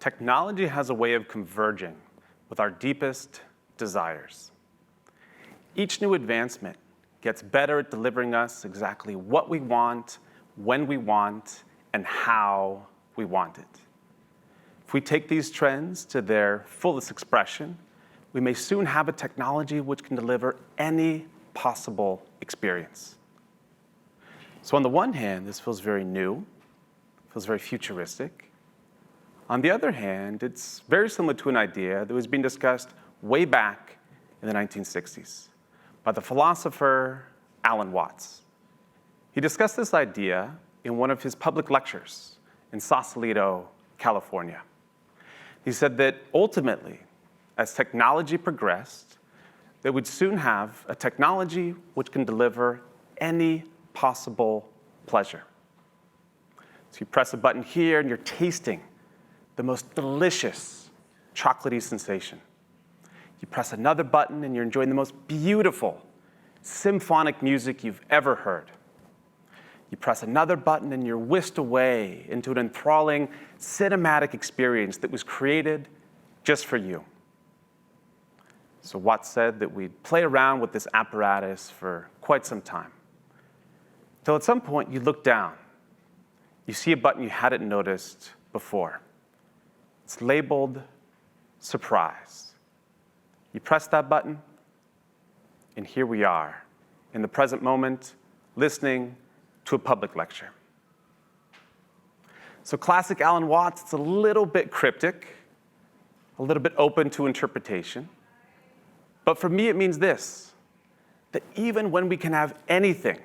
Technology has a way of converging with our deepest desires. Each new advancement gets better at delivering us exactly what we want, when we want, and how we want it. If we take these trends to their fullest expression, we may soon have a technology which can deliver any possible experience. So on the one hand, this feels very new, feels very futuristic. On the other hand, it's very similar to an idea that was being discussed way back in the 1960s by the philosopher Alan Watts. He discussed this idea in one of his public lectures in Sausalito, California. He said that ultimately, as technology progressed, they would soon have a technology which can deliver any possible pleasure. So you press a button here and you're tasting the most delicious chocolatey sensation. You press another button and you're enjoying the most beautiful symphonic music you've ever heard. You press another button and you're whisked away into an enthralling cinematic experience that was created just for you. So Watts said that we'd play around with this apparatus for quite some time. Till at some point you look down, you see a button you hadn't noticed before. It's labeled surprise. You press that button, and here we are, in the present moment, listening to a public lecture. So classic Alan Watts, it's a little bit cryptic, a little bit open to interpretation. But for me, it means this, that even when we can have anything,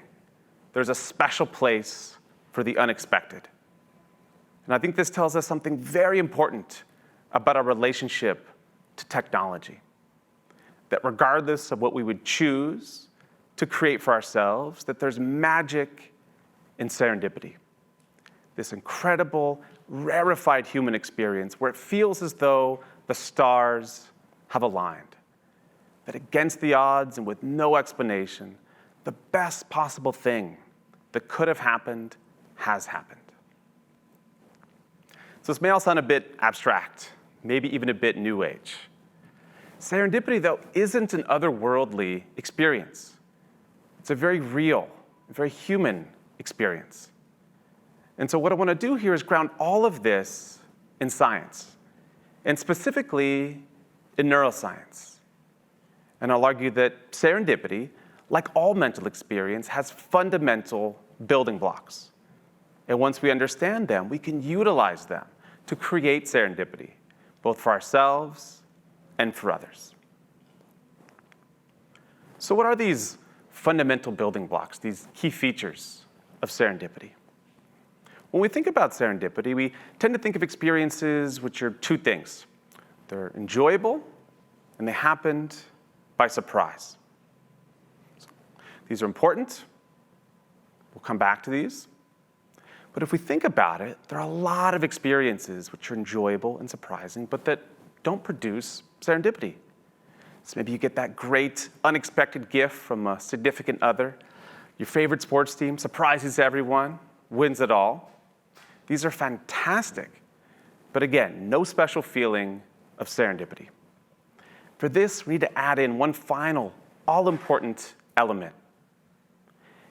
there's a special place for the unexpected. And I think this tells us something very important about our relationship to technology. That regardless of what we would choose to create for ourselves, that there's magic in serendipity. This incredible, rarefied human experience where it feels as though the stars have aligned. That against the odds and with no explanation, the best possible thing that could have happened has happened. So this may all sound a bit abstract, maybe even a bit new age. Serendipity, though, isn't an otherworldly experience. It's a very real, very human experience. And so what I want to do here is ground all of this in science, and specifically in neuroscience. And I'll argue that serendipity, like all mental experience, has fundamental building blocks. And once we understand them, we can utilize them to create serendipity, both for ourselves and for others. So what are these fundamental building blocks, these key features of serendipity? When we think about serendipity, we tend to think of experiences which are two things. They're enjoyable, and they happened by surprise. So these are important. We'll come back to these. But if we think about it, there are a lot of experiences which are enjoyable and surprising, but that don't produce serendipity. So maybe you get that great unexpected gift from a significant other. Your favorite sports team surprises everyone, wins it all. These are fantastic. But again, no special feeling of serendipity. For this, we need to add in one final, all-important element.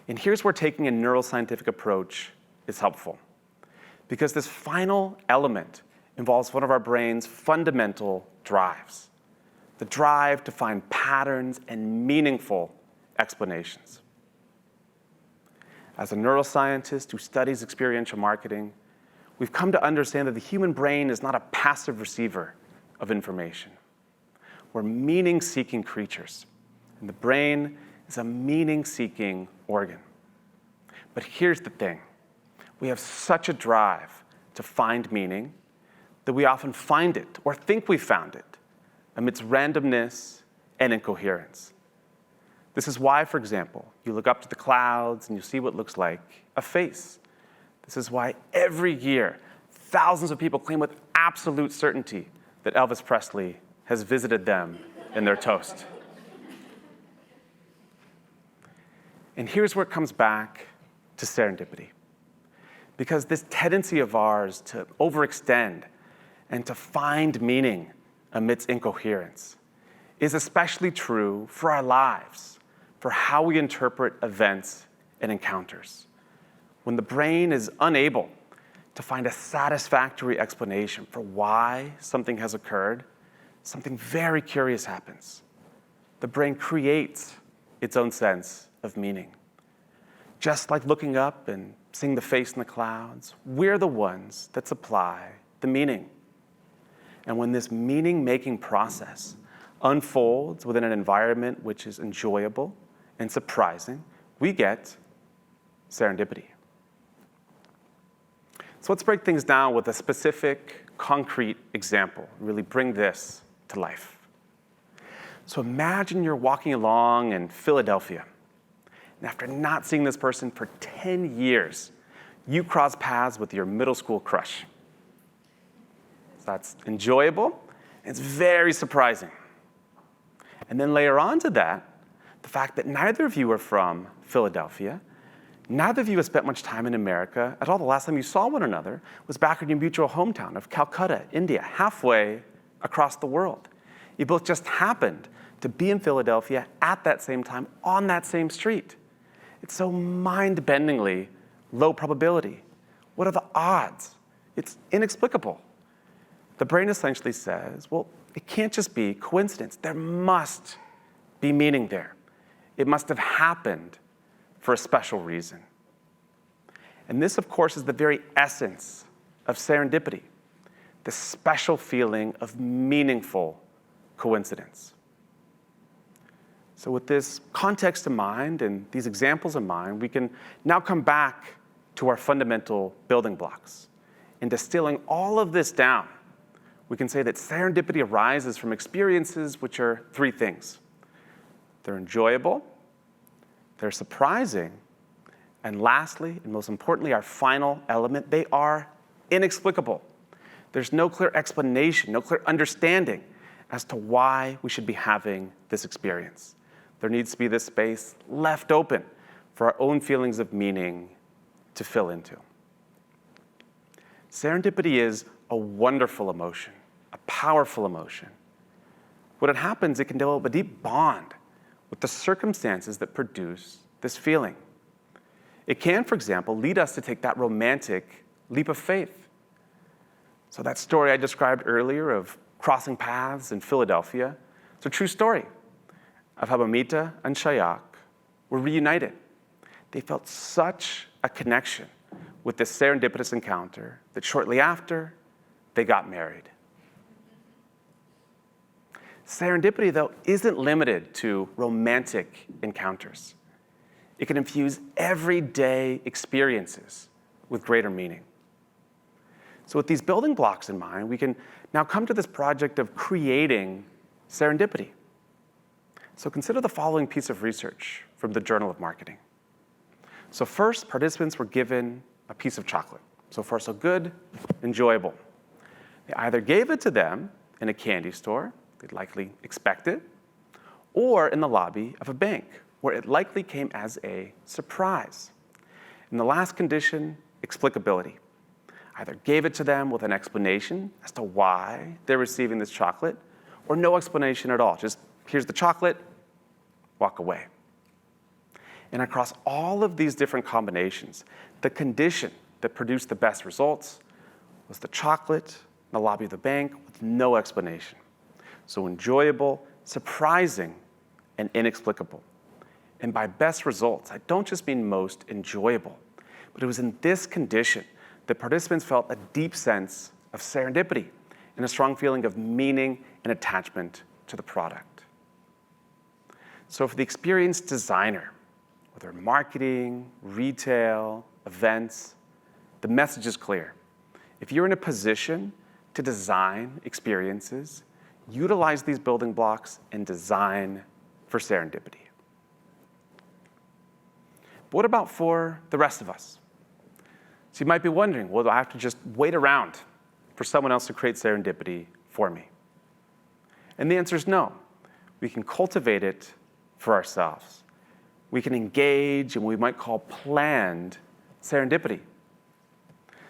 And here's where taking a neuroscientific approach is helpful. Because this final element involves one of our brain's fundamental drives, the drive to find patterns and meaningful explanations. As a neuroscientist who studies experiential marketing, we've come to understand that the human brain is not a passive receiver of information. We're meaning-seeking creatures, and the brain is a meaning-seeking organ. But here's the thing. We have such a drive to find meaning that we often find it or think we found it amidst randomness and incoherence. This is why, for example, you look up to the clouds and you see what looks like a face. This is why every year, thousands of people claim with absolute certainty that Elvis Presley has visited them in their toast. And here's where it comes back to serendipity. Because this tendency of ours to overextend and to find meaning amidst incoherence is especially true for our lives, for how we interpret events and encounters. When the brain is unable to find a satisfactory explanation for why something has occurred, something very curious happens. The brain creates its own sense of meaning. Just like looking up and seeing the face in the clouds, we're the ones that supply the meaning. And when this meaning-making process unfolds within an environment which is enjoyable and surprising, we get serendipity. So let's break things down with a specific, concrete example, and really bring this to life. So imagine you're walking along in Philadelphia, and after not seeing this person for 10 years, you cross paths with your middle school crush. So that's enjoyable, and it's very surprising. And then layer on to that, the fact that neither of you are from Philadelphia, neither of you have spent much time in America at all. The last time you saw one another was back in your mutual hometown of Calcutta, India, halfway across the world. You both just happened to be in Philadelphia at that same time on that same street. It's so mind-bendingly low probability. What are the odds? It's inexplicable. The brain essentially says, well, it can't just be coincidence. There must be meaning there. It must have happened for a special reason. And this, of course, is the very essence of serendipity, the special feeling of meaningful coincidence. So with this context in mind and these examples in mind, we can now come back to our fundamental building blocks. In distilling all of this down, we can say that serendipity arises from experiences which are three things. They're enjoyable, they're surprising, and lastly, and most importantly, our final element, they are inexplicable. There's no clear explanation, no clear understanding as to why we should be having this experience. There needs to be this space left open for our own feelings of meaning to fill into. Serendipity is a wonderful emotion, a powerful emotion. When it happens, it can develop a deep bond with the circumstances that produce this feeling. It can, for example, lead us to take that romantic leap of faith. So that story I described earlier of crossing paths in Philadelphia, it's a true story of how Amita and Shayak were reunited. They felt such a connection with this serendipitous encounter that shortly after, they got married. Serendipity, though, isn't limited to romantic encounters. It can infuse everyday experiences with greater meaning. So with these building blocks in mind, we can now come to this project of creating serendipity. So consider the following piece of research from the Journal of Marketing. So first, participants were given a piece of chocolate. So far, so good, enjoyable. They either gave it to them in a candy store, they'd likely expect it, or in the lobby of a bank, where it likely came as a surprise. And the last condition, explicability. Either gave it to them with an explanation as to why they're receiving this chocolate, or no explanation at all. Just, here's the chocolate, walk away. And across all of these different combinations, the condition that produced the best results was the chocolate in the lobby of the bank with no explanation. So enjoyable, surprising, and inexplicable. And by best results, I don't just mean most enjoyable, but it was in this condition that participants felt a deep sense of serendipity and a strong feeling of meaning and attachment to the product. So for the experienced designer, whether marketing, retail, events, the message is clear. If you're in a position to design experiences, utilize these building blocks and design for serendipity. But what about for the rest of us? So you might be wondering, well, do I have to just wait around for someone else to create serendipity for me? And the answer is no. We can cultivate it for ourselves. We can engage in what we might call planned serendipity.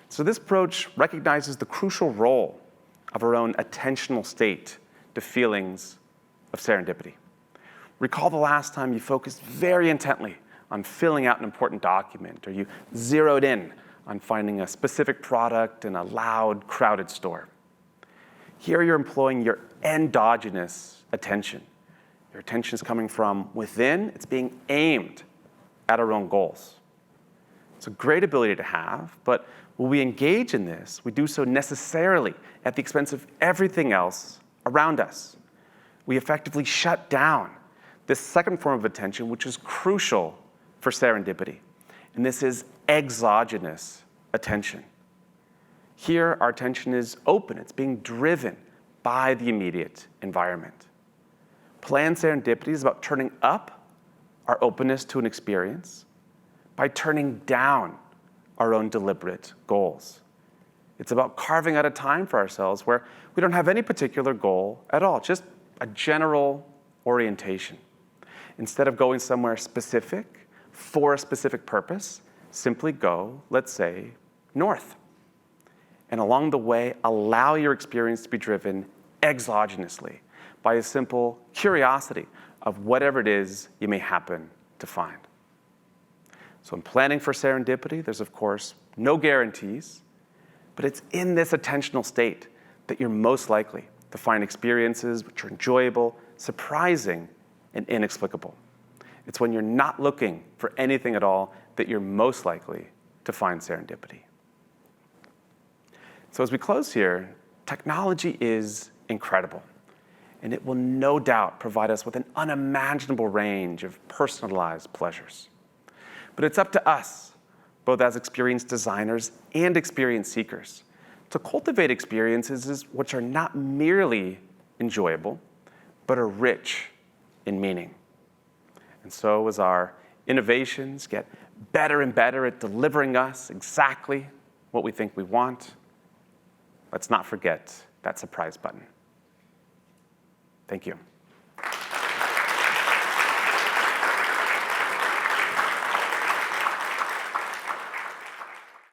So this approach recognizes the crucial role of our own attentional state to feelings of serendipity. Recall the last time you focused very intently on filling out an important document, or you zeroed in on finding a specific product in a loud, crowded store. Here you're employing your endogenous attention. Your attention is coming from within. It's being aimed at our own goals. It's a great ability to have, but when we engage in this, we do so necessarily at the expense of everything else around us. We effectively shut down this second form of attention, which is crucial for serendipity. And this is exogenous attention. Here, our attention is open. It's being driven by the immediate environment. Planned serendipity is about turning up our openness to an experience by turning down our own deliberate goals. It's about carving out a time for ourselves where we don't have any particular goal at all, just a general orientation. Instead of going somewhere specific for a specific purpose, simply go, let's say, north. And along the way, allow your experience to be driven exogenously by a simple curiosity of whatever it is you may happen to find. So in planning for serendipity, there's of course no guarantees, but it's in this attentional state that you're most likely to find experiences which are enjoyable, surprising, and inexplicable. It's when you're not looking for anything at all that you're most likely to find serendipity. So as we close here, technology is incredible, and it will no doubt provide us with an unimaginable range of personalized pleasures. But it's up to us, both as experienced designers and experience seekers, to cultivate experiences which are not merely enjoyable, but are rich in meaning. And so as our innovations get better and better at delivering us exactly what we think we want, let's not forget that surprise button. Thank you.